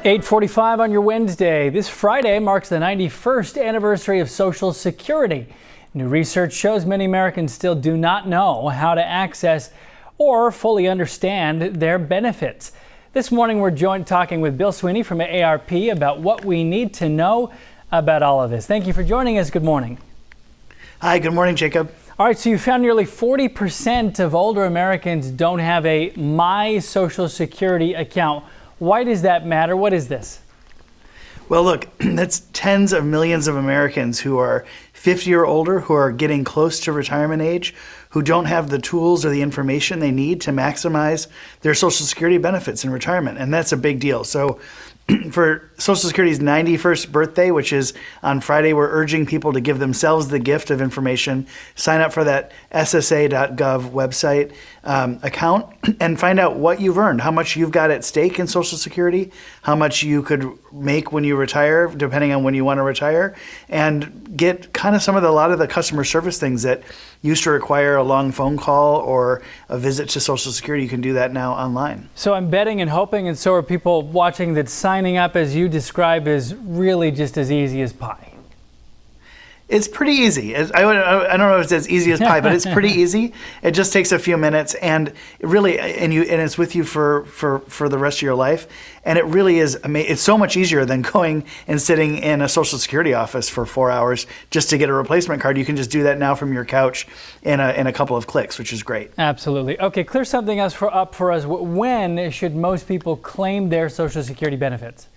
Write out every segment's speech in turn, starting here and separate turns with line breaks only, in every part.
8:45 on your Wednesday. This Friday marks the 91st anniversary of Social Security. New research shows many Americans still do not know how to access or fully understand their benefits. This morning we're talking with Bill Sweeney from AARP about what we need to know about all of this. Thank you for joining us. Good morning.
Hi, good morning, Jacob.
All right, so you found nearly 40% of older Americans don't have a My Social Security account. Why does that matter? What is this?
Well, look, that's tens of millions of Americans who are 50 or older, who are getting close to retirement age, who don't have the tools or the information they need to maximize their Social Security benefits in retirement. And that's a big deal. So for Social Security's 91st birthday, which is on Friday, we're urging people to give themselves the gift of information, sign up for that SSA.gov website account, and find out what you've earned, how much you've got at stake in Social Security, how much you could make when you retire, depending on when you want to retire, and get kind of a lot of the customer service things that used to require a long phone call or a visit to Social Security. You can do that now online.
So I'm betting and hoping, and so are people watching, that signing up as you describe is really just as easy as pie.
It's pretty easy. I don't know if it's as easy as pie, but it's pretty easy. It just takes a few minutes, and it's with you for the rest of your life. And it really is amazing. It's so much easier than going and sitting in a Social Security office for 4 hours just to get a replacement card. You can just do that now from your couch in a couple of clicks, which is great.
Absolutely. Okay, clear something else up for us. When should most people claim their Social Security benefits?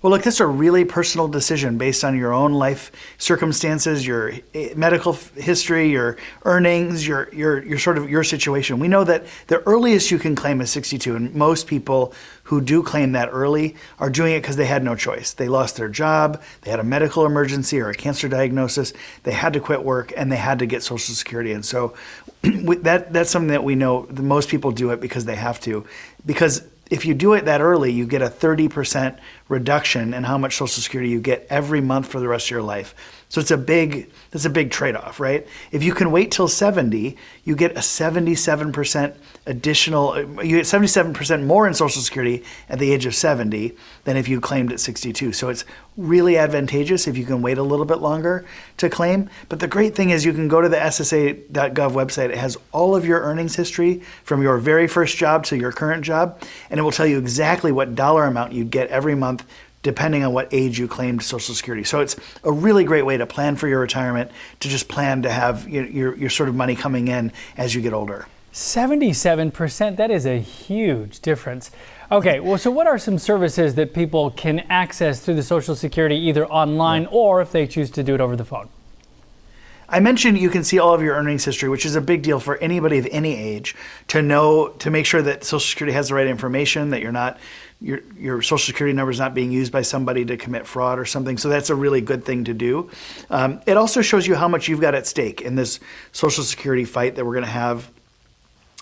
Well, look, this is a really personal decision based on your own life circumstances, your medical history, your earnings, your situation. We know that the earliest you can claim is 62, and most people who do claim that early are doing it because they had no choice. They lost their job, they had a medical emergency or a cancer diagnosis, they had to quit work, and they had to get Social Security. And so that's something that we know that most people do it because they have to. Because if you do it that early, you get a 30% reduction in how much Social Security you get every month for the rest of your life. So that's a big trade-off, right? If you can wait till 70, you get a 77% you get 77% more in Social Security at the age of 70 than if you claimed at 62. So it's really advantageous if you can wait a little bit longer to claim. But the great thing is you can go to the SSA.gov website. It has all of your earnings history from your very first job to your current job, and it will tell you exactly what dollar amount you'd get every month depending on what age you claimed Social Security. So it's a really great way to plan for your retirement, to just plan to have your sort of money coming in as you get older.
77%, that is a huge difference. Okay, well, so what are some services that people can access through the Social Security, either online or if they choose to do it over the phone?
I mentioned you can see all of your earnings history, which is a big deal for anybody of any age to make sure that Social Security has the right information, that your Social Security number is not being used by somebody to commit fraud or something. So that's a really good thing to do. It also shows you how much you've got at stake in this Social Security fight that we're going to have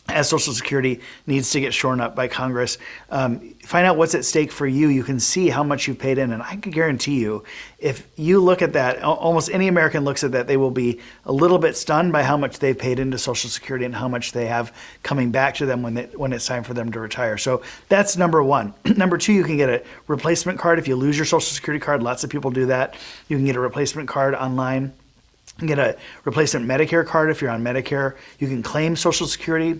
as Social Security needs to get shorn up by Congress. Find out what's at stake for you. You can see how much you've paid in. And I can guarantee you, if you look at that, almost any American looks at that, they will be a little bit stunned by how much they've paid into Social Security and how much they have coming back to them when it's time for them to retire. So that's number one. Number two, you can get a replacement card if you lose your Social Security card. Lots of people do that. You can get a replacement card online. You can get a replacement Medicare card if you're on Medicare. You can claim Social Security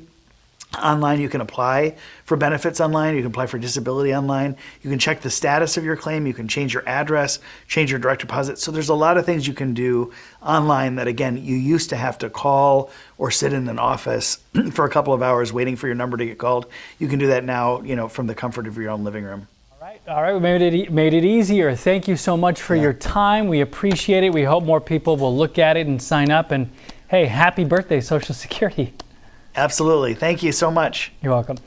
online. You can apply for benefits online. You can apply for disability online. You can check the status of your claim. You can change your address, change your direct deposit. So there's a lot of things you can do online that, again, you used to have to call or sit in an office for a couple of hours waiting for your number to get called. You can do that now, from the comfort of your own living room.
All right, we made it easier. Thank you so much for your time. We appreciate it. We hope more people will look at it and sign up. And hey, happy birthday, Social Security.
Absolutely. Thank you so much.
You're welcome.